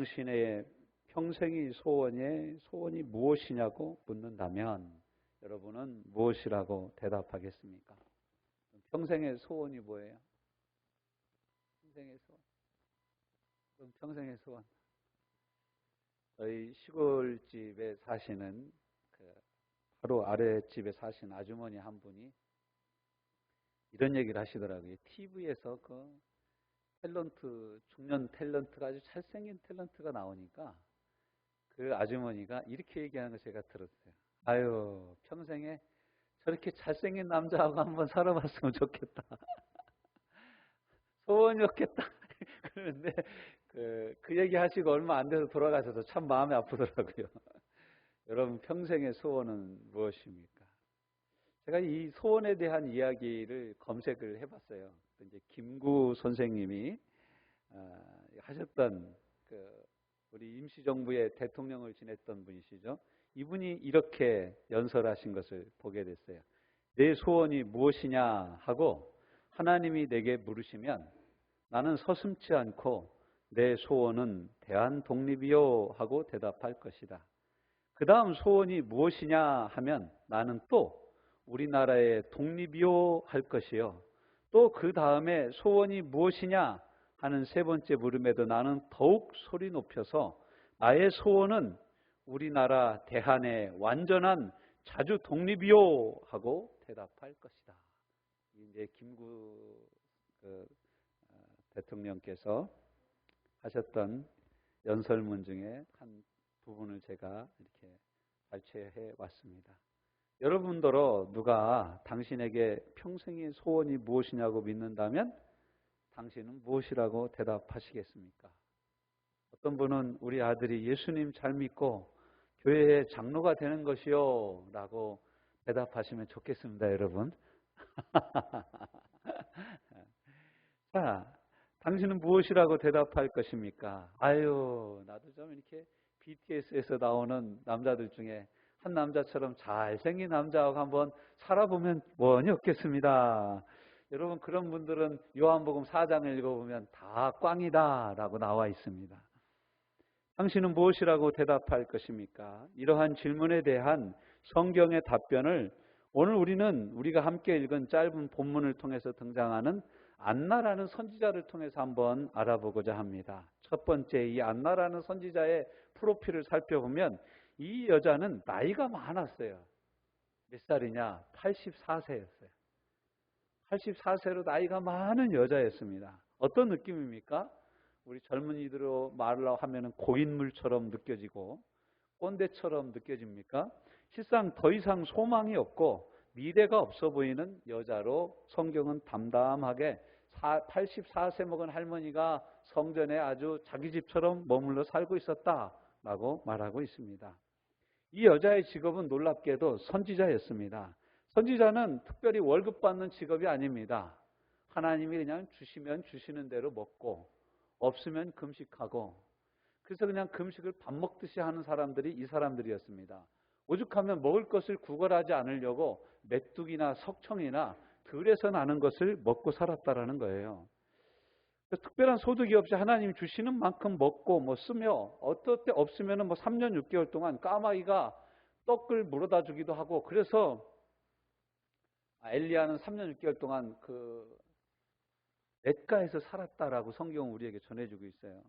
당신의 평생의 소원이 무엇이냐고 묻는다면 여러분은 무엇이라고 대답하겠습니까? 평생의 소원이 뭐예요? 평생의 소원. 그럼 평생의 소원. 저희 시골집에 사시는 바로 아랫집에 사신 아주머니 한 분이 이런 얘기를 하시더라고요. TV에서 중년 탤런트가 아주 잘생긴 탤런트가 나오니까 그 아주머니가 이렇게 얘기하는 거 제가 들었어요. 아유, 평생에 저렇게 잘생긴 남자하고 한번 살아봤으면 좋겠다. 소원이 없겠다. 그런데 그 얘기 하시고 얼마 안 돼서 돌아가셔서 참 마음이 아프더라고요. 여러분, 평생의 소원은 무엇입니까? 제가 이 소원에 대한 이야기를 검색을 해봤어요. 이제 김구 선생님이 하셨던 우리 임시정부의 대통령을 지냈던 분이시죠. 이분이 이렇게 연설하신 것을 보게 됐어요. 내 소원이 무엇이냐 하고 하나님이 내게 물으시면 나는 서슴지 않고 내 소원은 대한독립이요 하고 대답할 것이다. 그 다음 소원이 무엇이냐 하면 나는 또 우리나라의 독립이요 할 것이요. 또 그 다음에 소원이 무엇이냐 하는 세 번째 물음에도 나는 더욱 소리 높여서 나의 소원은 우리나라 대한의 완전한 자주 독립이요 하고 대답할 것이다. 이제 김구 대통령께서 하셨던 연설문 중에 한 부분을 제가 이렇게 발췌해 왔습니다. 여러분들로 누가 당신에게 평생의 소원이 무엇이냐고 묻는다면 당신은 무엇이라고 대답하시겠습니까? 어떤 분은 우리 아들이 예수님 잘 믿고 교회의 장로가 되는 것이요 라고 대답하시면 좋겠습니다, 여러분. 자, 당신은 무엇이라고 대답할 것입니까? 아유, 나도 좀 이렇게 BTS에서 나오는 남자들 중에 한 남자처럼 잘생긴 남자하고 한번 살아보면 원이 없겠습니다. 여러분, 그런 분들은 요한복음 4장을 읽어보면 다 꽝이다 라고 나와 있습니다. 당신은 무엇이라고 대답할 것입니까? 이러한 질문에 대한 성경의 답변을 오늘 우리가 함께 읽은 짧은 본문을 통해서 등장하는 안나라는 선지자를 통해서 한번 알아보고자 합니다. 첫 번째, 이 안나라는 선지자의 프로필을 살펴보면 이 여자는 나이가 많았어요. 몇 살이냐? 84세였어요. 84세로 나이가 많은 여자였습니다. 어떤 느낌입니까? 우리 젊은이들로 말을 하면 고인물처럼 느껴지고 꼰대처럼 느껴집니까? 실상 더 이상 소망이 없고 미래가 없어 보이는 여자로 성경은 담담하게 84세 먹은 할머니가 성전에 아주 자기 집처럼 머물러 살고 있었다라고 말하고 있습니다. 이 여자의 직업은 놀랍게도 선지자였습니다. 선지자는 특별히 월급 받는 직업이 아닙니다. 하나님이 그냥 주시면 주시는 대로 먹고 없으면 금식하고, 그래서 그냥 금식을 밥 먹듯이 하는 사람들이 이 사람들이었습니다. 오죽하면 먹을 것을 구걸하지 않으려고 메뚜기나 석청이나 들에서 나는 것을 먹고 살았다라는 거예요. 특별한 소득이 없이 하나님 주시는 만큼 먹고 쓰며 어떨 때 없으면 3년 6개월 동안 까마귀가 떡을 물어다 주기도 하고, 그래서 엘리야는 3년 6개월 동안 냇가에서 살았다라고 성경은 우리에게 전해주고 있어요.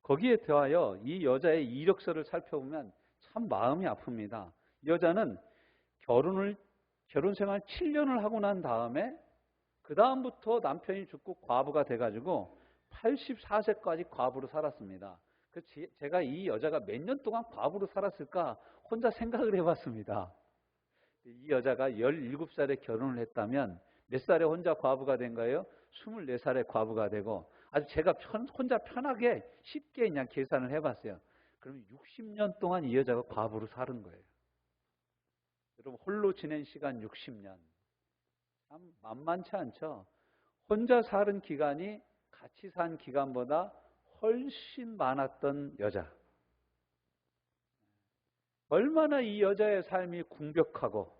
거기에 더하여 이 여자의 이력서를 살펴보면 참 마음이 아픕니다. 이 여자는 결혼 생활 7년을 하고 난 다음에 그 다음부터 남편이 죽고 과부가 돼가지고 84세까지 과부로 살았습니다. 제가 이 여자가 몇 년 동안 과부로 살았을까 혼자 생각을 해봤습니다. 이 여자가 17살에 결혼을 했다면 몇 살에 혼자 과부가 된 거예요? 24살에 과부가 되고, 아주 제가 혼자 편하게 쉽게 그냥 계산을 해봤어요. 그러면 60년 동안 이 여자가 과부로 사는 거예요. 여러분, 홀로 지낸 시간 60년. 참 만만치 않죠? 혼자 사는 기간이 같이 산 기간보다 훨씬 많았던 여자. 얼마나 이 여자의 삶이 궁벽하고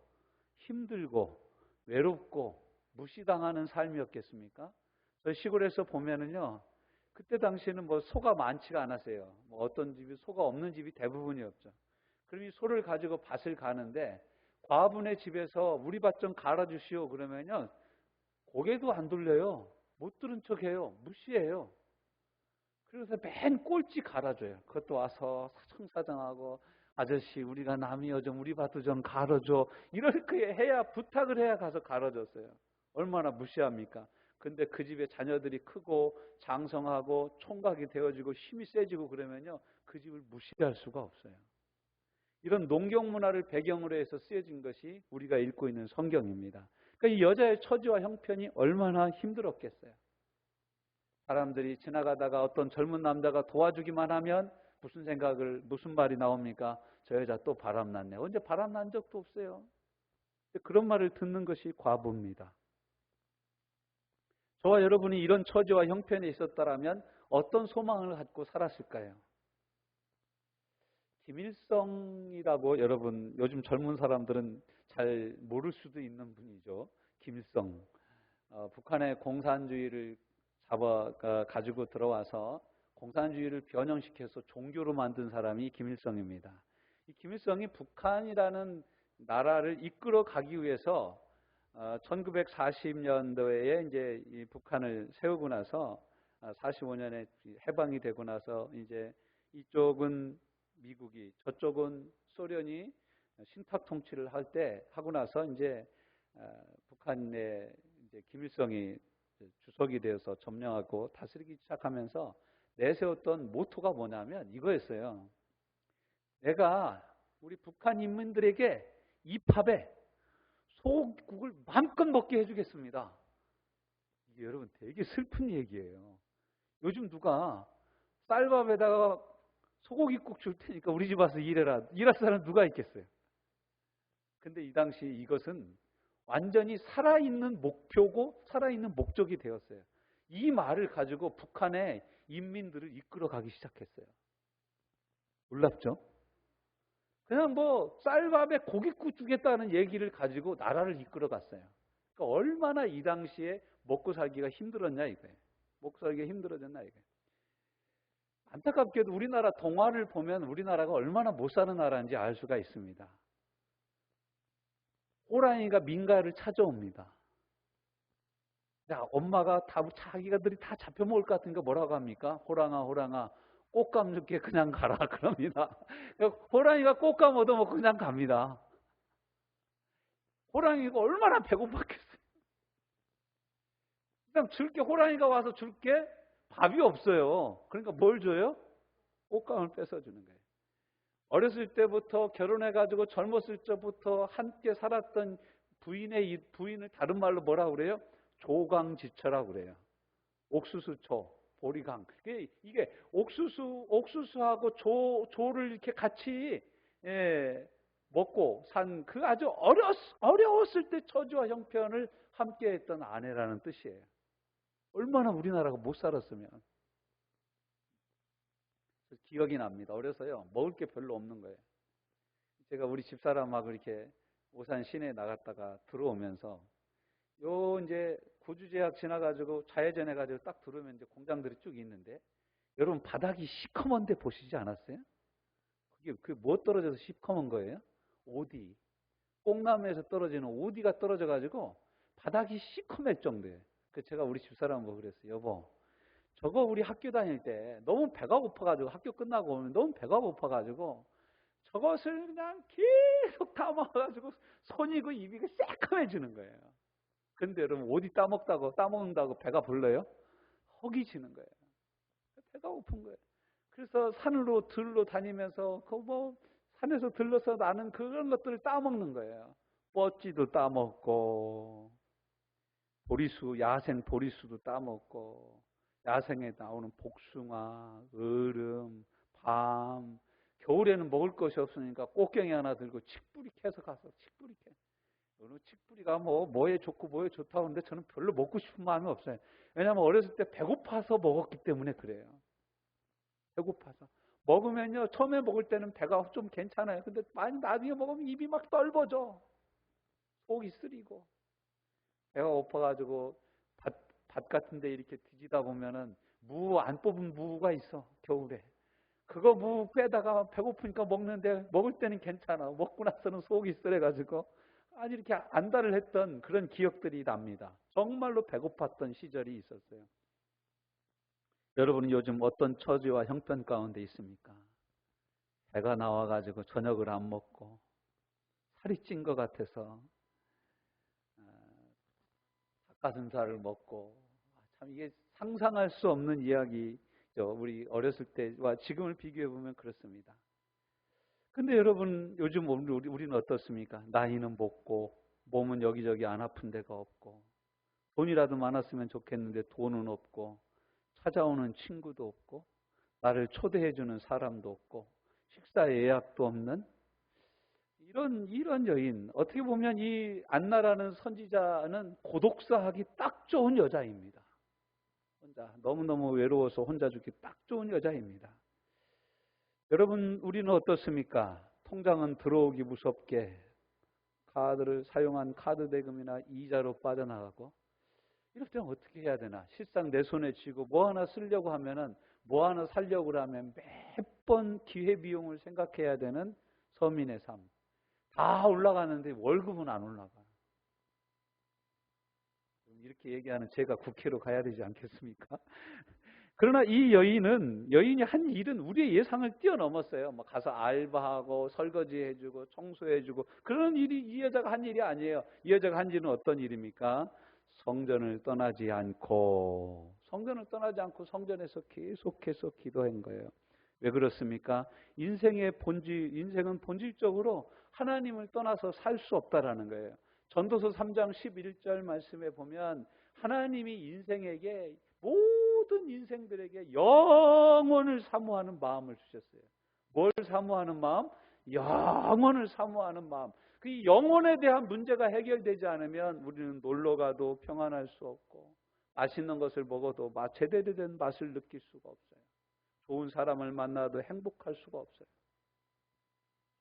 힘들고 외롭고 무시당하는 삶이었겠습니까? 저 시골에서 보면은요, 그때 당시에는 뭐 소가 많지가 않았어요. 뭐 어떤 집이 소가 없는 집이 대부분이었죠. 그럼 이 소를 가지고 밭을 가는데 과부의 집에서 우리 밭 좀 갈아주시오 그러면요 고개도 안 돌려요. 못 들은 척해요. 무시해요. 그래서 맨 꼴찌 갈아줘요. 그것도 와서 사정사정하고 아저씨 우리가 남이여 좀 우리 밭도 좀 갈아줘. 이렇게 해야 부탁을 해야 가서 갈아줬어요. 얼마나 무시합니까? 근데 그 집에 자녀들이 크고 장성하고 총각이 되어지고 힘이 세지고 그러면요 그 집을 무시할 수가 없어요. 이런 농경 문화를 배경으로 해서 쓰여진 것이 우리가 읽고 있는 성경입니다. 그러니까 이 여자의 처지와 형편이 얼마나 힘들었겠어요. 사람들이 지나가다가 어떤 젊은 남자가 도와주기만 하면 무슨 말이 나옵니까? 저 여자 또 바람났네. 언제 바람난 적도 없어요. 그런 말을 듣는 것이 과부입니다. 저와 여러분이 이런 처지와 형편에 있었다면 어떤 소망을 갖고 살았을까요? 김일성이라고 여러분 요즘 젊은 사람들은 잘 모를 수도 있는 분이죠. 김일성. 북한의 공산주의를 가지고 들어와서 공산주의를 변형시켜서 종교로 만든 사람이 김일성입니다. 이 김일성이 북한이라는 나라를 이끌어 가기 위해서 1940년도에 이제 이 북한을 세우고 나서 45년에 해방이 되고 나서 이제 이쪽은 미국이 저쪽은 소련이 신탁 통치를 하고 나서 이제 북한의 이제 김일성이 주석이 되어서 점령하고 다스리기 시작하면서 내세웠던 모토가 뭐냐면 이거였어요. 내가 우리 북한 인민들에게 이 밥에 소국을 마음껏 먹게 해주겠습니다. 이게 여러분 되게 슬픈 얘기예요. 요즘 누가 쌀밥에다가 소고기국 줄 테니까 우리 집 와서 일해라. 일할 사람 누가 있겠어요? 근데 이 당시 이것은 완전히 살아있는 목표고 살아있는 목적이 되었어요. 이 말을 가지고 북한의 인민들을 이끌어 가기 시작했어요. 놀랍죠? 그냥 뭐 쌀밥에 고깃국 주겠다는 얘기를 가지고 나라를 이끌어 갔어요. 그러니까 얼마나 이 당시에 먹고 살기가 힘들었냐 이거예요. 먹고 살기가 힘들어졌나 이거예요. 안타깝게도 우리나라 동화를 보면 우리나라가 얼마나 못 사는 나라인지 알 수가 있습니다. 호랑이가 민가를 찾아옵니다. 야, 엄마가 자기가들이 다 잡혀 먹을 것 같으니까 뭐라고 합니까? 호랑아, 호랑아, 꽃감 줄게 그냥 가라 그럽니다. 호랑이가 꽃감 얻어먹고 그냥 갑니다. 호랑이가 얼마나 배고팠겠어요. 그냥 줄게 호랑이가 와서 줄게 밥이 없어요. 그러니까 뭘 줘요? 꽃감을 뺏어주는 거예요. 어렸을 때부터 결혼해가지고 젊었을 때부터 함께 살았던 부인을 다른 말로 뭐라고 그래요? 조강지처라고 그래요. 옥수수초, 보리강. 이게 옥수수하고 조를 이렇게 같이 먹고 산 그 아주 어려웠을 때 처지와 형편을 함께 했던 아내라는 뜻이에요. 얼마나 우리나라가 못 살았으면. 기억이 납니다. 어려서요. 먹을 게 별로 없는 거예요. 제가 우리 집사람하고 이렇게 오산 시내에 나갔다가 들어오면서 이제 구주제약 지나가지고 좌회전해 가지고 딱 들어오면 이제 공장들이 쭉 있는데 여러분 바닥이 시커먼데 보시지 않았어요? 그게 뭐 떨어져서 시커먼 거예요? 오디. 꽁나무에서 떨어지는 오디가 떨어져 가지고 바닥이 시커맬 정도예요. 그 제가 우리 집사람 보고 그랬어요. 여보, 저거 우리 학교 다닐 때 너무 배가 고파가지고 학교 끝나고 오면 너무 배가 고파가지고 저것을 그냥 계속 따먹어가지고 손이고 입이 새까매지는 거예요. 근데 여러분 어디 따먹는다고 배가 불러요? 허기 지는 거예요. 배가 고픈 거예요. 그래서 산으로 들로 다니면서 산에서 들러서 나는 그런 것들을 따먹는 거예요. 뻗지도 따먹고 야생 보리수도 따먹고 야생에 나오는 복숭아, 얼음, 밤. 겨울에는 먹을 것이 없으니까 꽃갱이 하나 들고 칡뿌리 캐서 가서 칡뿌리 캐. 어느 칡뿌리가 뭐에 좋고 뭐에 좋다고 하는데 저는 별로 먹고 싶은 마음이 없어요. 왜냐하면 어렸을 때 배고파서 먹었기 때문에 그래요. 배고파서. 먹으면요, 처음에 먹을 때는 배가 좀 괜찮아요. 근데 많이 나중에 먹으면 입이 막 떫어져. 속이 쓰리고. 배가 고파가지고 밭 같은 데 이렇게 뒤지다 보면은 무 안 뽑은 무가 있어, 겨울에. 그거 무 빼다가 배고프니까 먹는데 먹을 때는 괜찮아. 먹고 나서는 속이 쓰래가지고 아주 이렇게 안달을 했던 그런 기억들이 납니다. 정말로 배고팠던 시절이 있었어요. 여러분은 요즘 어떤 처지와 형편 가운데 있습니까? 배가 나와가지고 저녁을 안 먹고 살이 찐 것 같아서 닭가슴살을 먹고, 참 이게 상상할 수 없는 이야기죠. 우리 어렸을 때와 지금을 비교해 보면 그렇습니다. 근데 여러분, 요즘 우리는 어떻습니까? 나이는 먹고 몸은 여기저기 안 아픈 데가 없고, 돈이라도 많았으면 좋겠는데 돈은 없고, 찾아오는 친구도 없고, 나를 초대해 주는 사람도 없고, 식사 예약도 없는 이런 여인. 어떻게 보면 이 안나라는 선지자는 고독사하기 딱 좋은 여자입니다. 혼자 너무너무 외로워서 혼자 죽기 딱 좋은 여자입니다. 여러분, 우리는 어떻습니까? 통장은 들어오기 무섭게 카드를 사용한 카드 대금이나 이자로 빠져나가고, 이럴 때는 어떻게 해야 되나? 실상 내 손에 쥐고 뭐 하나 쓰려고 하면은, 뭐 하나 살려고 하면 매번 기회비용을 생각해야 되는 서민의 삶. 다 올라가는데 월급은 안 올라가. 이렇게 얘기하는 제가 국회로 가야 되지 않겠습니까? 그러나 이 여인이 한 일은 우리의 예상을 뛰어넘었어요. 뭐 가서 알바하고 설거지 해주고 청소해주고 그런 일이 이 여자가 한 일이 아니에요. 이 여자가 한 일은 어떤 일입니까? 성전을 떠나지 않고 성전에서 계속해서 기도한 거예요. 왜 그렇습니까? 인생은 본질적으로 하나님을 떠나서 살 수 없다라는 거예요. 전도서 3장 11절 말씀에 보면 하나님이 인생에게 모든 인생들에게 영원을 사모하는 마음을 주셨어요. 뭘 사모하는 마음? 영원을 사모하는 마음. 그 영혼에 대한 문제가 해결되지 않으면 우리는 놀러 가도 평안할 수 없고, 맛있는 것을 먹어도 제대로 된 맛을 느낄 수가 없어요. 좋은 사람을 만나도 행복할 수가 없어요.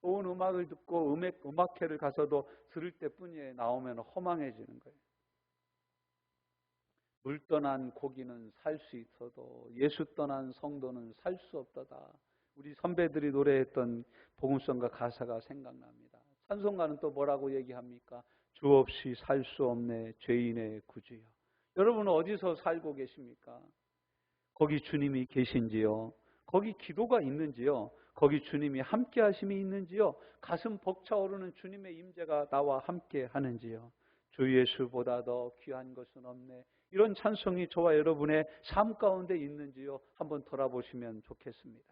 좋은 음악을 듣고 음악회를 가서도 들을 때뿐이에요. 나오면 허망해지는 거예요. 물 떠난 고기는 살 수 있어도 예수 떠난 성도는 살 수 없다다. 우리 선배들이 노래했던 복음성가 가사가 생각납니다. 찬송가는 또 뭐라고 얘기합니까? 주 없이 살 수 없네 죄인의 구주여. 여러분은 어디서 살고 계십니까? 거기 주님이 계신지요? 거기 기도가 있는지요? 거기 주님이 함께 하심이 있는지요? 가슴 벅차오르는 주님의 임재가 나와 함께 하는지요? 주 예수보다 더 귀한 것은 없네. 이런 찬송이 저와 여러분의 삶 가운데 있는지요? 한번 돌아보시면 좋겠습니다.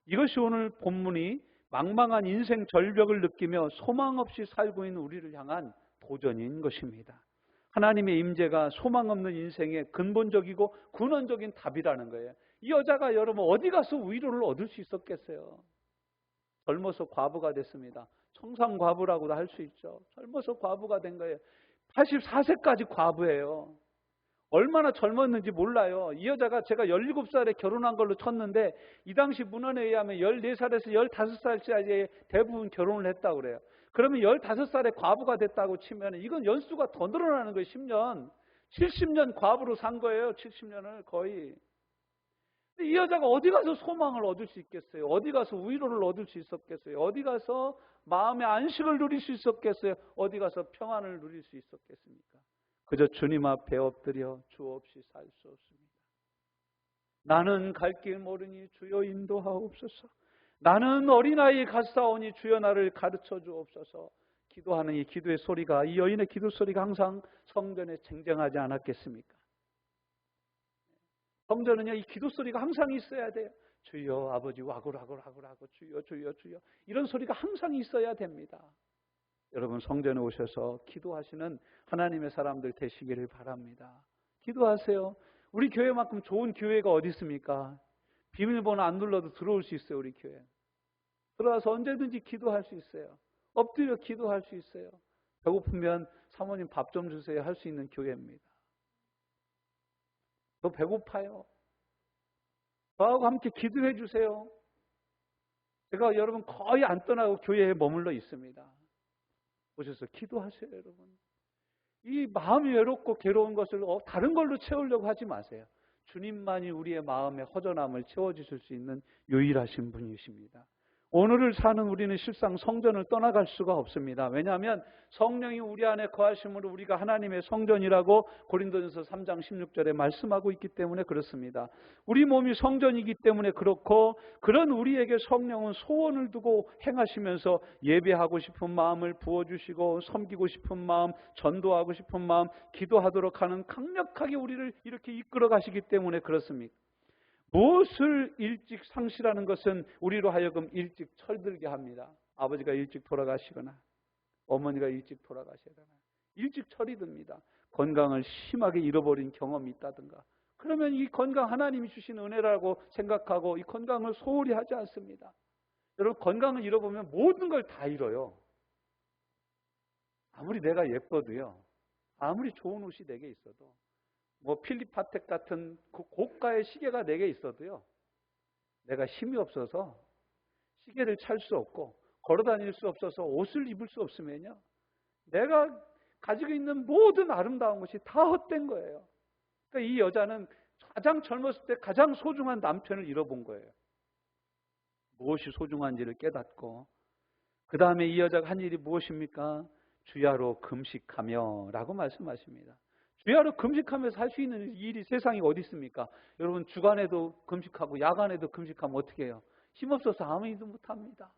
이것이 오늘 본문이 망망한 인생 절벽을 느끼며 소망 없이 살고 있는 우리를 향한 도전인 것입니다. 하나님의 임재가 소망 없는 인생의 근본적이고 근원적인 답이라는 거예요. 이 여자가 여러분 어디 가서 위로를 얻을 수 있었겠어요? 젊어서 과부가 됐습니다. 청산과부라고도 할 수 있죠. 젊어서 과부가 된 거예요. 84세까지 과부예요. 얼마나 젊었는지 몰라요. 이 여자가 제가 17살에 결혼한 걸로 쳤는데 이 당시 문헌에 의하면 14살에서 15살짜리에 대부분 결혼을 했다고 그래요. 그러면 15살에 과부가 됐다고 치면 이건 연수가 더 늘어나는 거예요. 10년. 70년 과부로 산 거예요. 70년을 거의. 이 여자가 어디 가서 소망을 얻을 수 있겠어요? 어디 가서 위로를 얻을 수 있었겠어요? 어디 가서 마음의 안식을 누릴 수 있었겠어요? 어디 가서 평안을 누릴 수 있었겠습니까? 그저 주님 앞에 엎드려 주 없이 살 수 없습니다. 나는 갈 길 모르니 주여 인도하옵소서. 나는 어린아이에 갔사오니 주여 나를 가르쳐 주옵소서. 기도하는 이 기도의 소리가, 이 여인의 기도 소리가 항상 성전에 쟁쟁하지 않았겠습니까? 성전은요, 이 기도 소리가 항상 있어야 돼요. 주여 아버지 와구라구라구라구 주여 주여 주여 이런 소리가 항상 있어야 됩니다. 여러분 성전에 오셔서 기도하시는 하나님의 사람들 되시기를 바랍니다. 기도하세요. 우리 교회만큼 좋은 교회가 어디 있습니까? 비밀번호 안 눌러도 들어올 수 있어요. 우리 교회 들어와서 언제든지 기도할 수 있어요. 엎드려 기도할 수 있어요. 배고프면 사모님 밥 좀 주세요 할 수 있는 교회입니다. 저 배고파요. 저하고 함께 기도해 주세요. 제가 여러분 거의 안 떠나고 교회에 머물러 있습니다. 오셔서 기도하세요. 여러분 이 마음이 외롭고 괴로운 것을 다른 걸로 채우려고 하지 마세요. 주님만이 우리의 마음의 허전함을 채워주실 수 있는 유일하신 분이십니다. 오늘을 사는 우리는 실상 성전을 떠나갈 수가 없습니다. 왜냐하면 성령이 우리 안에 거하심으로 우리가 하나님의 성전이라고 고린도전서 3장 16절에 말씀하고 있기 때문에 그렇습니다. 우리 몸이 성전이기 때문에 그렇고, 그런 우리에게 성령은 소원을 두고 행하시면서 예배하고 싶은 마음을 부어주시고, 섬기고 싶은 마음, 전도하고 싶은 마음, 기도하도록 하는, 강력하게 우리를 이렇게 이끌어 가시기 때문에 그렇습니다. 무엇을 일찍 상실하는 것은 우리로 하여금 일찍 철들게 합니다. 아버지가 일찍 돌아가시거나 어머니가 일찍 돌아가시거나 일찍 철이 듭니다. 건강을 심하게 잃어버린 경험이 있다든가, 그러면 이 건강 하나님이 주신 은혜라고 생각하고 이 건강을 소홀히 하지 않습니다. 여러분, 건강을 잃어보면 모든 걸 다 잃어요. 아무리 내가 예뻐도요, 아무리 좋은 옷이 내게 있어도, 필립 파텍 같은 고가의 시계가 내게 있어도요, 내가 힘이 없어서 시계를 찰 수 없고 걸어 다닐 수 없어서 옷을 입을 수 없으면요, 내가 가지고 있는 모든 아름다운 것이 다 헛된 거예요. 그러니까 이 여자는 가장 젊었을 때 가장 소중한 남편을 잃어본 거예요. 무엇이 소중한지를 깨닫고, 그 다음에 이 여자가 한 일이 무엇입니까? 주야로 금식하며 라고 말씀하십니다. 주야로 금식하면서 할 수 있는 일이 세상에 어디 있습니까? 여러분, 주간에도 금식하고 야간에도 금식하면 어떻게 해요? 힘없어서 아무 일도 못합니다.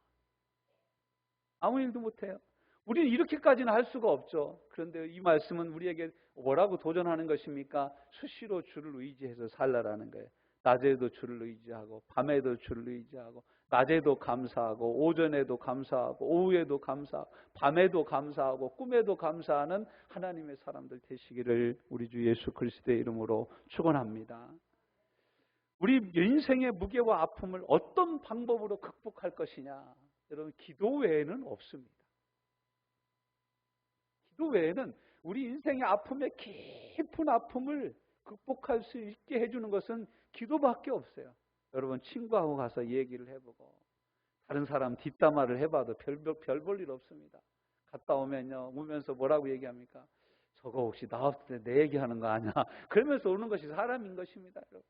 아무 일도 못해요. 우리는 이렇게까지는 할 수가 없죠. 그런데 이 말씀은 우리에게 뭐라고 도전하는 것입니까? 수시로 주를 의지해서 살라라는 거예요. 낮에도 주를 의지하고, 밤에도 주를 의지하고, 낮에도 감사하고, 오전에도 감사하고, 오후에도 감사하고, 밤에도 감사하고, 꿈에도 감사하는 하나님의 사람들 되시기를 우리 주 예수 그리스도의 이름으로 축원합니다. 우리 인생의 무게와 아픔을 어떤 방법으로 극복할 것이냐? 여러분, 기도 외에는 없습니다. 기도 외에는 우리 인생의 아픔의 깊은 아픔을 극복할 수 있게 해주는 것은 기도밖에 없어요. 여러분, 친구하고 가서 얘기를 해보고 다른 사람 뒷담화를 해봐도 별 볼 일 없습니다. 갔다 오면요, 오면서 뭐라고 얘기합니까? 저거 혹시 나왔을 때 내 얘기하는 거 아니야? 그러면서 오는 것이 사람인 것입니다. 여러분,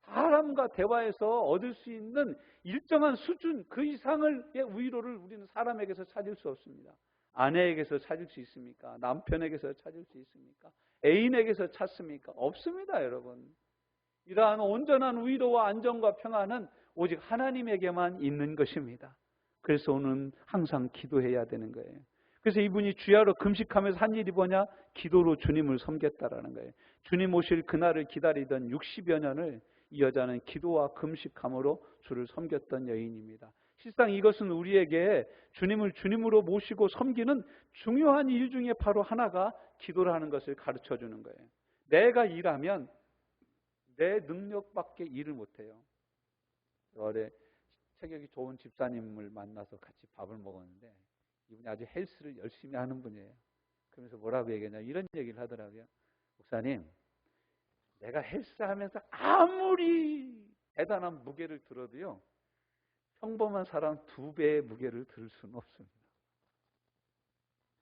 사람과 대화에서 얻을 수 있는 일정한 수준 그 이상의 위로를 우리는 사람에게서 찾을 수 없습니다. 아내에게서 찾을 수 있습니까? 남편에게서 찾을 수 있습니까? 애인에게서 찾습니까? 없습니다, 여러분. 이러한 온전한 위로와 안정과 평안은 오직 하나님에게만 있는 것입니다. 그래서 오늘 항상 기도해야 되는 거예요. 그래서 이분이 주야로 금식하면서 한 일이 뭐냐? 기도로 주님을 섬겼다라는 거예요. 주님 오실 그날을 기다리던 60여 년을 이 여자는 기도와 금식함으로 주를 섬겼던 여인입니다. 실상 이것은 우리에게 주님을 주님으로 모시고 섬기는 중요한 일 중에 바로 하나가 기도라는 것을 가르쳐 주는 거예요. 내가 일하면 내 능력밖에 일을 못해요. 어제 체격이 좋은 집사님을 만나서 같이 밥을 먹었는데 이분이 아주 헬스를 열심히 하는 분이에요. 그러면서 뭐라고 얘기하냐, 이런 얘기를 하더라고요. 목사님, 내가 헬스하면서 아무리 대단한 무게를 들어도요, 평범한 사람 2배의 무게를 들 수는 없습니다.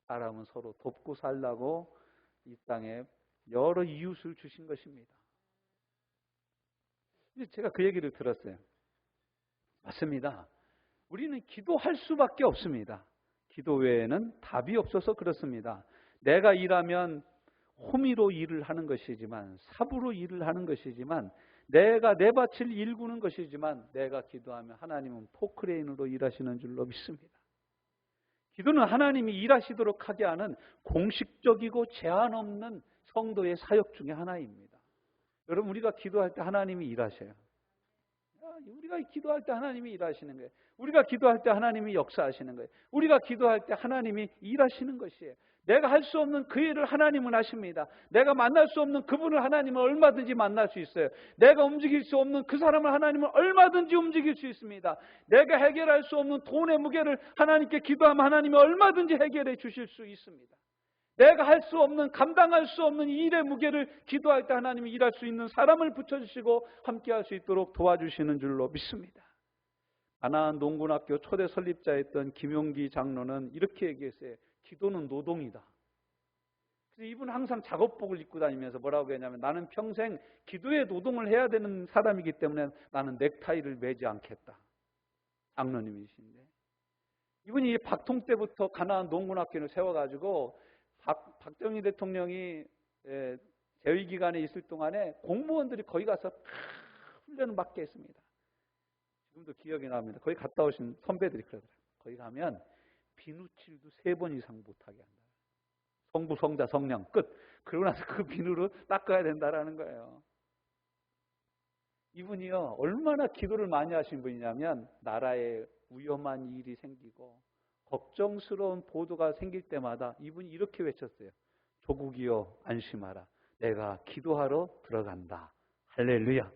사람은 서로 돕고 살라고 이 땅에 여러 이웃을 주신 것입니다. 제가 그 얘기를 들었어요. 맞습니다. 우리는 기도할 수밖에 없습니다. 기도 외에는 답이 없어서 그렇습니다. 내가 일하면 호미로 일을 하는 것이지만, 삽으로 일을 하는 것이지만, 내가 내 밭을 일구는 것이지만, 내가 기도하면 하나님은 포크레인으로 일하시는 줄로 믿습니다. 기도는 하나님이 일하시도록 하게 하는 공식적이고 제한 없는 성도의 사역 중에 하나입니다. 여러분, 우리가 기도할 때 하나님이 일하셔요. 우리가 기도할 때 하나님이 일하시는 거예요. 우리가 기도할 때 하나님이 역사하시는 거예요. 우리가 기도할 때 하나님이 일하시는 것이에요. 내가 할 수 없는 그 일을 하나님은 하십니다. 내가 만날 수 없는 그분을 하나님은 얼마든지 만날 수 있어요. 내가 움직일 수 없는 그 사람을 하나님은 얼마든지 움직일 수 있습니다. 내가 해결할 수 없는 돈의 무게를 하나님께 기도하면 하나님이 얼마든지 해결해 주실 수 있습니다. 내가 할 수 없는, 감당할 수 없는 일의 무게를 기도할 때 하나님이 일할 수 있는 사람을 붙여주시고 함께 할 수 있도록 도와주시는 줄로 믿습니다. 가나안 농군학교 초대 설립자였던 김용기 장로는 이렇게 얘기했어요. 기도는 노동이다. 이분은 항상 작업복을 입고 다니면서 뭐라고 했냐면 나는 평생 기도의 노동을 해야 되는 사람이기 때문에 나는 넥타이를 매지 않겠다. 장로님이신데 이분이 박통 때부터 가나안 농군학교를 세워가지고 박정희 대통령이 재위 기간에 있을 동안에 공무원들이 거기 가서 훈련을 받게 했습니다. 지금도 기억이 납니다. 거기 갔다 오신 선배들이 그러더라고요. 거기 가면 비누칠도 3번 이상 못하게 한다. 성부, 성자, 성령 끝. 그러고 나서 그 비누로 닦아야 된다라는 거예요. 이분이요 얼마나 기도를 많이 하신 분이냐면 나라에 위험한 일이 생기고 걱정스러운 보도가 생길 때마다 이분이 이렇게 외쳤어요. 조국이여 안심하라. 내가 기도하러 들어간다. 할렐루야.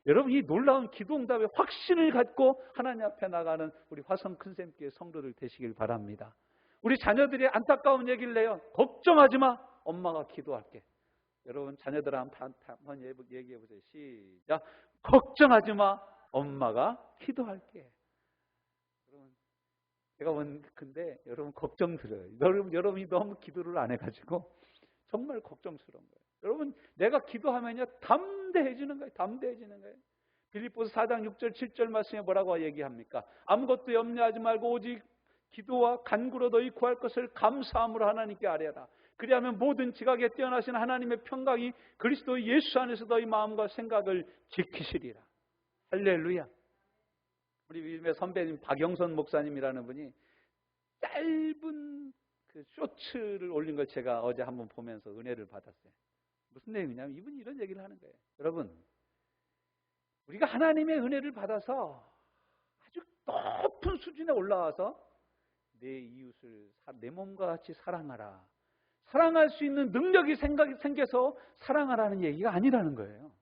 여러분 이 놀라운 기도 응답의 확신을 갖고 하나님 앞에 나가는 우리 화성 큰샘교회 성도들 되시길 바랍니다. 우리 자녀들이 안타까운 얘기를 해요. 걱정하지 마. 엄마가 기도할게. 여러분 자녀들한테 한번 얘기해 보세요. 시작. 걱정하지 마. 엄마가 기도할게. 여러분 제가 근데 여러분 걱정 들어요. 여러분이 너무 기도를 안 해가지고 정말 걱정스러운 거예요. 여러분 내가 기도하면요 담대해지는 거예요. 담대해지는 거예요. 빌립보서 4장 6절 7절 말씀에 뭐라고 얘기합니까? 아무것도 염려하지 말고 오직 기도와 간구로 너희 구할 것을 감사함으로 하나님께 아뢰라. 그리하면 모든 지각에 뛰어나신 하나님의 평강이 그리스도 예수 안에서 너희 마음과 생각을 지키시리라. 할렐루야. 우리 믿음의 선배님 박영선 목사님이라는 분이 짧은 그 쇼츠를 올린 걸 제가 어제 한번 보면서 은혜를 받았어요. 무슨 내용이냐면 이분이 이런 얘기를 하는 거예요. 여러분 우리가 하나님의 은혜를 받아서 아주 높은 수준에 올라와서 내 이웃을 내 몸과 같이 사랑하라. 사랑할 수 있는 능력이 생겨서 사랑하라는 얘기가 아니라는 거예요.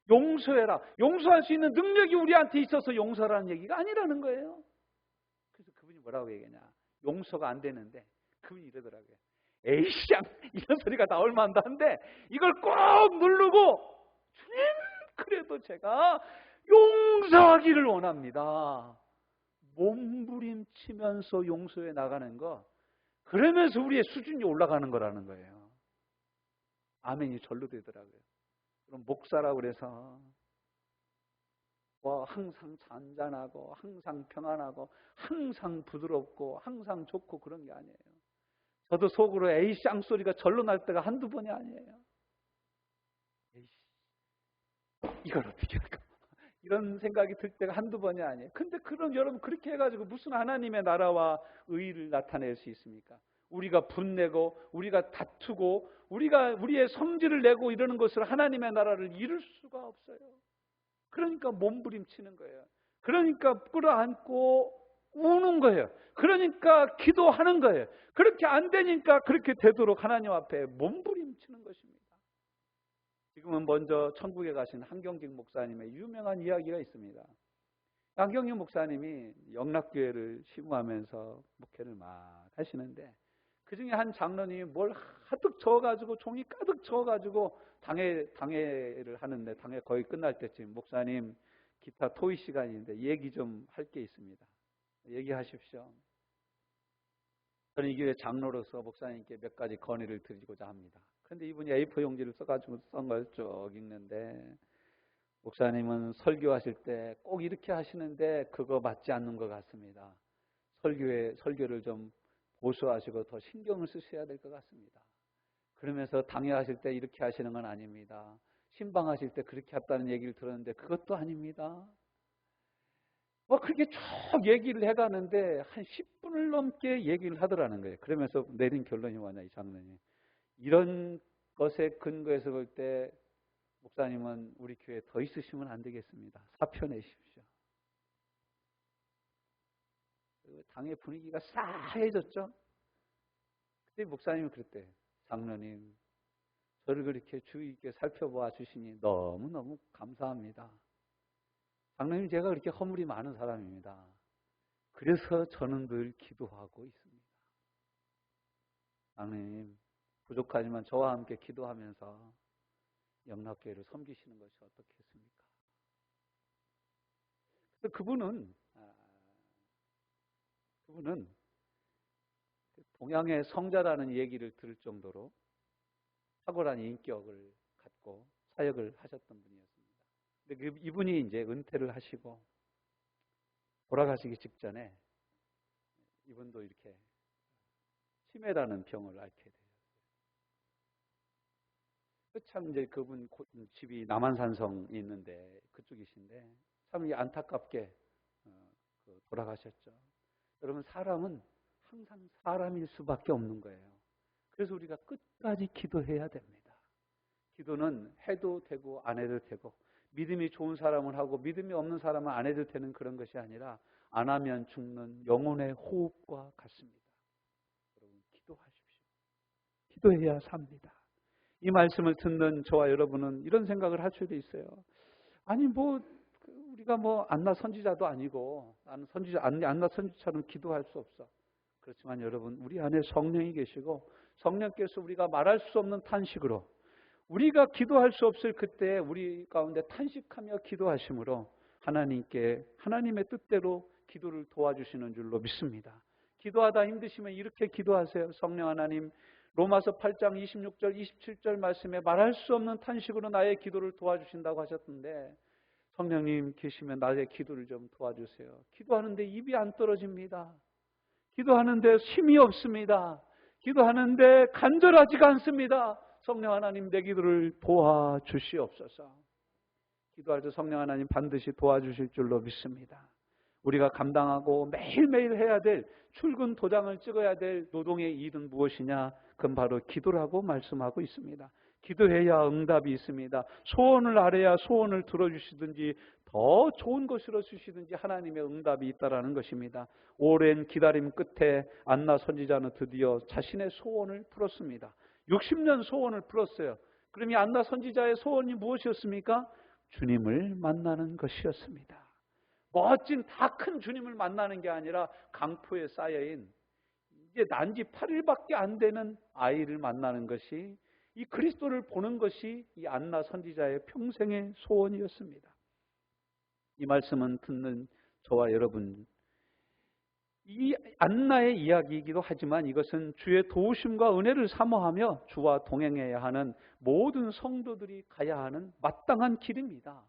용서해라. 용서할 수 있는 능력이 우리한테 있어서 용서하라는 얘기가 아니라는 거예요. 그래서 그분이 뭐라고 얘기하냐. 용서가 안 되는데 그분이 이러더라고요. 에이씨 이런 소리가 나올 만도 한데 이걸 꼭 누르고 주님 그래도 제가 용서하기를 원합니다. 몸부림치면서 용서해 나가는 거 그러면서 우리의 수준이 올라가는 거라는 거예요. 아멘이 절로 되더라고요. 그럼 목사라고 그래서 항상 잔잔하고 항상 평안하고 항상 부드럽고 항상 좋고 그런 게 아니에요. 저도 속으로 에이씨 쌍소리가 절로 날 때가 한두 번이 아니에요. 에이씨 이걸 어떻게 할까? 이런 생각이 들 때가 한두 번이 아니에요. 근데 그럼 여러분 그렇게 해가지고 무슨 하나님의 나라와 의의를 나타낼 수 있습니까? 우리가 분내고 우리가 다투고 우리의 성질을 내고 이러는 것으로 하나님의 나라를 이룰 수가 없어요. 그러니까 몸부림치는 거예요. 그러니까 끌어안고 우는 거예요. 그러니까 기도하는 거예요. 그렇게 안 되니까 그렇게 되도록 하나님 앞에 몸부림치는 것입니다. 지금은 먼저 천국에 가신 한경직 목사님의 유명한 이야기가 있습니다. 한경직 목사님이 영락교회를 시무하면서 목회를 막 하시는데 그 중에 한 장로님이 뭘 가득 적어가지고 종이 가득 적어가지고 당회를 하는데 당회 거의 끝날 때쯤 목사님 기타 토의 시간인데 얘기 좀 할 게 있습니다. 얘기하십시오. 저는 이 교회 장로로서 목사님께 몇 가지 건의를 드리고자 합니다. 그런데 이분이 A4 용지를 써가지고 쓴 걸 쭉 읽는데 목사님은 설교하실 때 꼭 이렇게 하시는데 그거 맞지 않는 것 같습니다. 설교를 좀 보수하시고 더 신경을 쓰셔야 될 것 같습니다. 그러면서 당회하실 때 이렇게 하시는 건 아닙니다. 신방하실 때 그렇게 했다는 얘기를 들었는데 그것도 아닙니다. 그렇게 쭉 얘기를 해가는데 한 10분을 넘게 얘기를 하더라는 거예요. 그러면서 내린 결론이 뭐냐, 이 장로님. 이런 것에 근거해서 볼 때 목사님은 우리 교회에 더 있으시면 안 되겠습니다. 사표 내십시오. 당의 분위기가 싸해졌죠. 그때 목사님이 그랬대요. 장로님, 저를 그렇게 주의 있게 살펴봐 주시니 너무너무 감사합니다. 장로님, 제가 그렇게 허물이 많은 사람입니다. 그래서 저는 늘 기도하고 있습니다. 장로님, 부족하지만 저와 함께 기도하면서 영락교회를 섬기시는 것이 어떻겠습니까? 그래서 그분은 동양의 성자라는 얘기를 들을 정도로 탁월한 인격을 갖고 사역을 하셨던 분이었습니다. 근데 이분이 이제 은퇴를 하시고 돌아가시기 직전에 이분도 이렇게 치매라는 병을 앓게 돼요. 참 이제 그분 집이 남한산성에 있는데 그쪽이신데 참 안타깝게 돌아가셨죠. 여러분, 사람은 항상 사람일 수밖에 없는 거예요. 그래서 우리가 끝까지 기도해야 됩니다. 기도는 해도 되고 안 해도 되고, 믿음이 좋은 사람은 하고 믿음이 없는 사람은 안 해도 되는 그런 것이 아니라 안 하면 죽는 영혼의 호흡과 같습니다. 여러분, 기도하십시오. 기도해야 삽니다. 이 말씀을 듣는 저와 여러분은 이런 생각을 할 수도 있어요. 아니 우리가 안나 선지자도 아니고 나는 안나 선지자처럼 기도할 수 없어. 그렇지만 여러분, 우리 안에 성령이 계시고 성령께서 우리가 말할 수 없는 탄식으로 우리가 기도할 수 없을 그때 우리 가운데 탄식하며 기도하심으로 하나님께 하나님의 뜻대로 기도를 도와주시는 줄로 믿습니다. 기도하다 힘드시면 이렇게 기도하세요. 성령 하나님, 로마서 8장 26절 27절 말씀에 말할 수 없는 탄식으로 나의 기도를 도와주신다고 하셨던데, 성령님 계시면 나의 기도를 좀 도와주세요. 기도하는데 입이 안 떨어집니다. 기도하는데 힘이 없습니다. 기도하는데 간절하지가 않습니다. 성령 하나님, 내 기도를 도와주시옵소서. 기도할 때 성령 하나님 반드시 도와주실 줄로 믿습니다. 우리가 감당하고 매일매일 해야 될 출근 도장을 찍어야 될 노동의 일은 무엇이냐? 그건 바로 기도라고 말씀하고 있습니다. 기도해야 응답이 있습니다. 소원을 아뢰야 소원을 들어주시든지 더 좋은 것으로 주시든지 하나님의 응답이 있다라는 것입니다. 오랜 기다림 끝에 안나 선지자는 드디어 자신의 소원을 풀었습니다. 60년 소원을 풀었어요. 그럼 이 안나 선지자의 소원이 무엇이었습니까? 주님을 만나는 것이었습니다. 멋진 다 큰 주님을 만나는 게 아니라 강포에 쌓여인 이제 난지 8일밖에 안 되는 아이를 만나는 것이, 이 그리스도를 보는 것이 이 안나 선지자의 평생의 소원이었습니다. 이 말씀은 듣는 저와 여러분, 이 안나의 이야기이기도 하지만 이것은 주의 도우심과 은혜를 사모하며 주와 동행해야 하는 모든 성도들이 가야 하는 마땅한 길입니다.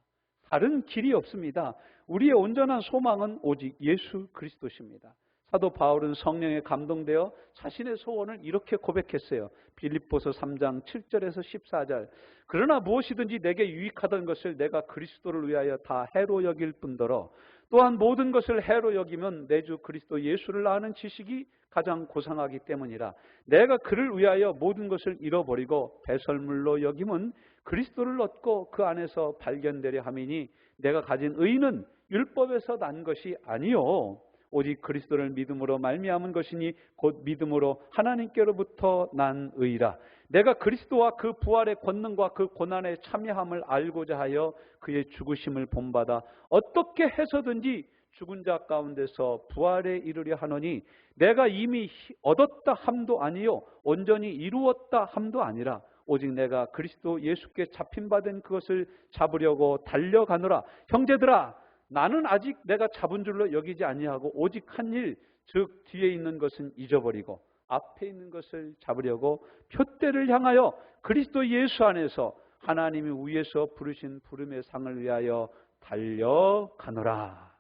다른 길이 없습니다. 우리의 온전한 소망은 오직 예수 그리스도십니다. 사도 바울은 성령에 감동되어 자신의 소원을 이렇게 고백했어요. 빌립보서 3장 7절에서 14절. 그러나 무엇이든지 내게 유익하던 것을 내가 그리스도를 위하여 다 해로 여길 뿐더러 또한 모든 것을 해로 여기면 내 주 그리스도 예수를 아는 지식이 가장 고상하기 때문이라. 내가 그를 위하여 모든 것을 잃어버리고 배설물로 여김은 그리스도를 얻고 그 안에서 발견되려 함이니 내가 가진 의는 율법에서 난 것이 아니요 오직 그리스도를 믿음으로 말미암은 것이니 곧 믿음으로 하나님께로부터 난 의라. 내가 그리스도와 그 부활의 권능과 그 고난의 참여함을 알고자 하여 그의 죽으심을 본받아 어떻게 해서든지 죽은 자 가운데서 부활에 이르려 하노니 내가 이미 얻었다 함도 아니요 온전히 이루었다 함도 아니라 오직 내가 그리스도 예수께 잡힌 바 된 그것을 잡으려고 달려가노라. 형제들아, 나는 아직 내가 잡은 줄로 여기지 아니하고 오직 한 일, 즉 뒤에 있는 것은 잊어버리고 앞에 있는 것을 잡으려고 표대를 향하여 그리스도 예수 안에서 하나님이 위에서 부르신 부름의 상을 위하여 달려가노라.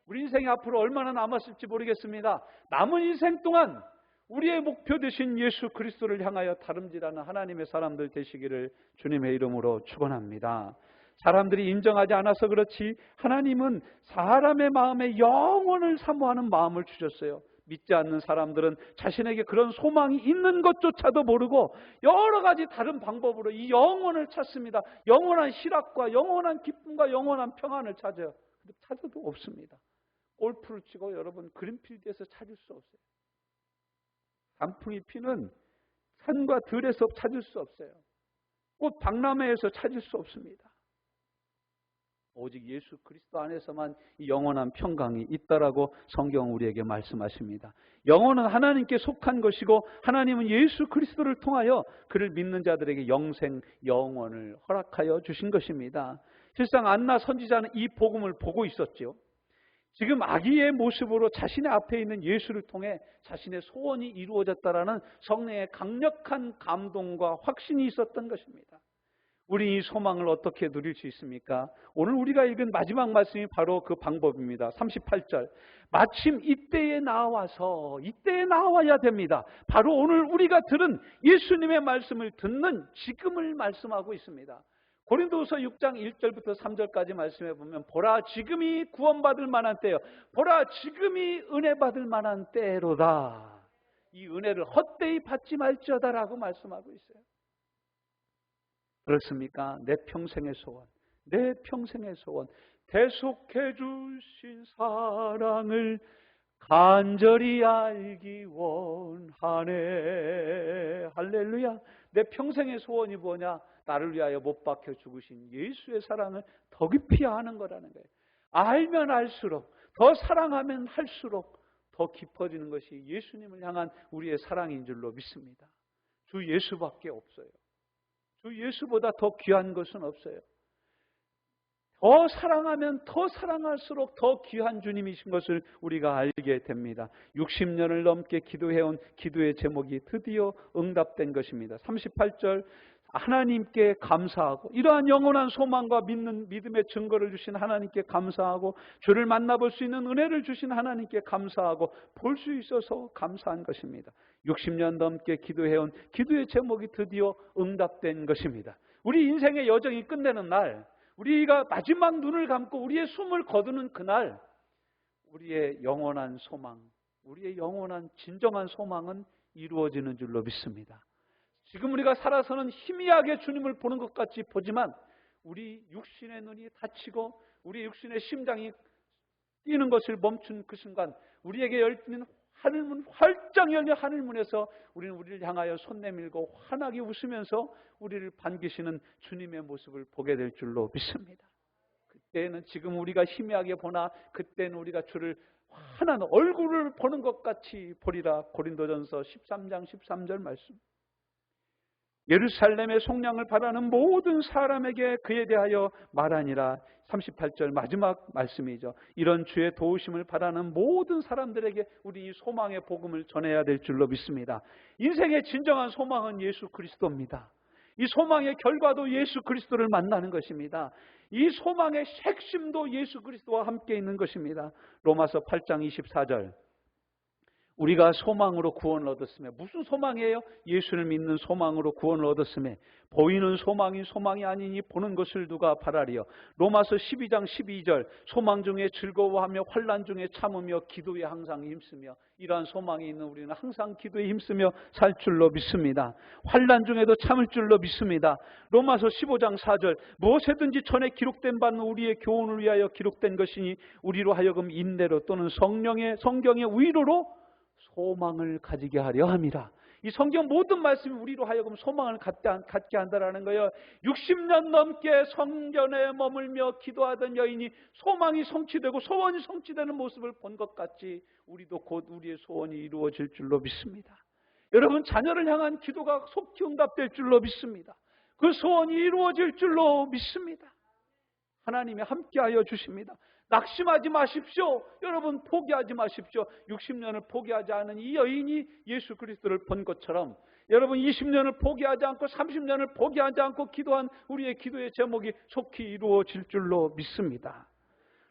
우리 인생이 앞으로 얼마나 남았을지 모르겠습니다. 남은 인생 동안 우리의 목표 되신 예수 그리스도를 향하여 다름질하는 하나님의 사람들 되시기를 주님의 이름으로 축원합니다. 사람들이 인정하지 않아서 그렇지 하나님은 사람의 마음에 영원을 사모하는 마음을 주셨어요. 믿지 않는 사람들은 자신에게 그런 소망이 있는 것조차도 모르고 여러 가지 다른 방법으로 이 영원을 찾습니다. 영원한 희락과 영원한 기쁨과 영원한 평안을 찾아요. 근데 찾아도 없습니다. 골프를 치고 여러분 그린필드에서 찾을 수 없어요. 단풍이 피는 산과 들에서 찾을 수 없어요. 꽃 박람회에서 찾을 수 없습니다. 오직 예수 그리스도 안에서만 이 영원한 평강이 있다라고 성경은 우리에게 말씀하십니다. 영혼은 하나님께 속한 것이고 하나님은 예수 그리스도를 통하여 그를 믿는 자들에게 영생, 영원을 허락하여 주신 것입니다. 실상 안나 선지자는 이 복음을 보고 있었죠. 지금 아기의 모습으로 자신의 앞에 있는 예수를 통해 자신의 소원이 이루어졌다라는 성령의 강력한 감동과 확신이 있었던 것입니다. 우리 이 소망을 어떻게 누릴 수 있습니까? 오늘 우리가 읽은 마지막 말씀이 바로 그 방법입니다. 38절. 마침 이때에 나와야 됩니다. 바로 오늘 우리가 들은 예수님의 말씀을 듣는 지금을 말씀하고 있습니다. 고린도후서 6장 1절부터 3절까지 말씀해 보면 보라 지금이 구원받을 만한 때요. 보라 지금이 은혜 받을 만한 때로다. 이 은혜를 헛되이 받지 말지어다라고 말씀하고 있어요. 그렇습니까? 내 평생의 소원, 내 평생의 소원, 대속해 주신 사랑을 간절히 알기 원하네. 할렐루야. 내 평생의 소원이 뭐냐? 나를 위하여 못 박혀 죽으신 예수의 사랑을 더 깊이 아는 거라는 거예요. 알면 알수록, 더 사랑하면 할수록 더 깊어지는 것이 예수님을 향한 우리의 사랑인 줄로 믿습니다. 주 예수밖에 없어요. 주 예수보다 더 귀한 것은 없어요. 더 사랑하면 더 사랑할수록 더 귀한 주님이신 것을 우리가 알게 됩니다. 60년을 넘게 기도해온 기도의 제목이 드디어 응답된 것입니다. 38절 하나님께 감사하고 이러한 영원한 소망과 믿음의 증거를 주신 하나님께 감사하고 주를 만나볼 수 있는 은혜를 주신 하나님께 감사하고 볼 수 있어서 감사한 것입니다. 60년 넘게 기도해온 기도의 제목이 드디어 응답된 것입니다. 우리 인생의 여정이 끝내는 날, 우리가 마지막 눈을 감고 우리의 숨을 거두는 그날, 우리의 영원한 소망, 우리의 영원한 진정한 소망은 이루어지는 줄로 믿습니다. 지금 우리가 살아서는 희미하게 주님을 보는 것 같이 보지만 우리 육신의 눈이 닫히고 우리 육신의 심장이 뛰는 것을 멈춘 그 순간 우리에게 열리는 하늘문, 활짝 열린 하늘문에서 우리는 우리를 향하여 손 내밀고 환하게 웃으면서 우리를 반기시는 주님의 모습을 보게 될 줄로 믿습니다. 그때는 지금 우리가 희미하게 보나 그때는 우리가 주를 환한 얼굴을 보는 것 같이 보리라. 고린도전서 13장 13절 말씀. 예루살렘의 속량을 바라는 모든 사람에게 그에 대하여 말하니라. 38절 마지막 말씀이죠. 이런 주의 도우심을 바라는 모든 사람들에게 우리 이 소망의 복음을 전해야 될 줄로 믿습니다. 인생의 진정한 소망은 예수 그리스도입니다. 이 소망의 결과도 예수 그리스도를 만나는 것입니다. 이 소망의 핵심도 예수 그리스도와 함께 있는 것입니다. 로마서 8장 24절 우리가 소망으로 구원을 얻었으며 무슨 소망이에요? 예수를 믿는 소망으로 구원을 얻었으며 보이는 소망이 소망이 아니니 보는 것을 누가 바라리요. 로마서 12장 12절 소망 중에 즐거워하며 환난 중에 참으며 기도에 항상 힘쓰며 이러한 소망이 있는 우리는 항상 기도에 힘쓰며 살 줄로 믿습니다. 환난 중에도 참을 줄로 믿습니다. 로마서 15장 4절 무엇이든지 전에 기록된 바는 우리의 교훈을 위하여 기록된 것이니 우리로 하여금 인내로 또는 성경의 위로로 소망을 가지게 하려 함이라. 이 성경 모든 말씀이 우리로 하여금 소망을 갖게 한다라는 거예요. 60년 넘게 성전에 머물며 기도하던 여인이 소망이 성취되고 소원이 성취되는 모습을 본 것 같이 우리도 곧 우리의 소원이 이루어질 줄로 믿습니다. 여러분 자녀를 향한 기도가 속히 응답될 줄로 믿습니다. 그 소원이 이루어질 줄로 믿습니다. 하나님이 함께하여 주십니다. 낙심하지 마십시오. 여러분 포기하지 마십시오. 60년을 포기하지 않은 이 여인이 예수 그리스도를 본 것처럼 여러분 20년을 포기하지 않고 30년을 포기하지 않고 기도한 우리의 기도의 제목이 속히 이루어질 줄로 믿습니다.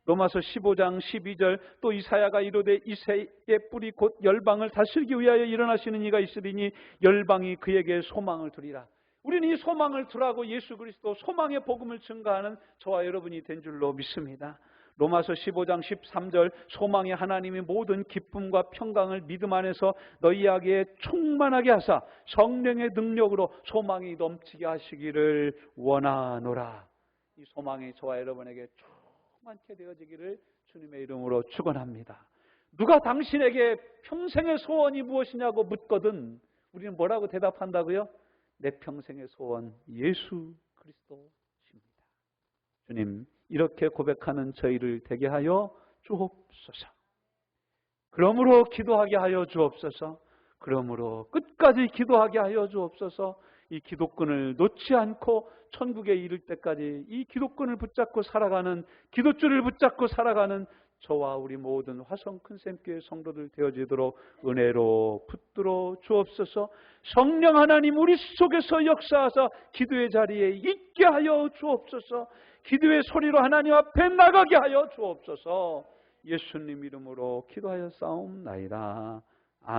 로마서 15장 12절 또 이사야가 이르되 이새의 뿌리 곧 열방을 다스리기 위하여 일어나시는 이가 있으리니 열방이 그에게 소망을 두리라. 우리는 이 소망을 두라고 예수 그리스도 소망의 복음을 증거하는 저와 여러분이 된 줄로 믿습니다. 로마서 15장 13절 소망의 하나님이 모든 기쁨과 평강을 믿음 안에서 너희에게 충만하게 하사 성령의 능력으로 소망이 넘치게 하시기를 원하노라. 이 소망이 저와 여러분에게 충만케 되어지기를 주님의 이름으로 축원합니다. 누가 당신에게 평생의 소원이 무엇이냐고 묻거든 우리는 뭐라고 대답한다고요? 내 평생의 소원 예수 그리스도십니다. 주님 이렇게 고백하는 저희를 되게 하여 주옵소서. 그러므로 기도하게 하여 주옵소서. 그러므로 끝까지 기도하게 하여 주옵소서. 이 기도끈을 놓지 않고 천국에 이를 때까지 이 기도끈을 붙잡고 살아가는 기도줄을 붙잡고 살아가는 저와 우리 모든 화성 큰샘교회 성도들 되어지도록 은혜로 붙들어 주옵소서. 성령 하나님 우리 속에서 역사하사 기도의 자리에 있게 하여 주옵소서. 기도의 소리로 하나님 앞에 나가게 하여 주옵소서. 예수님 이름으로 기도하여 싸움나이다.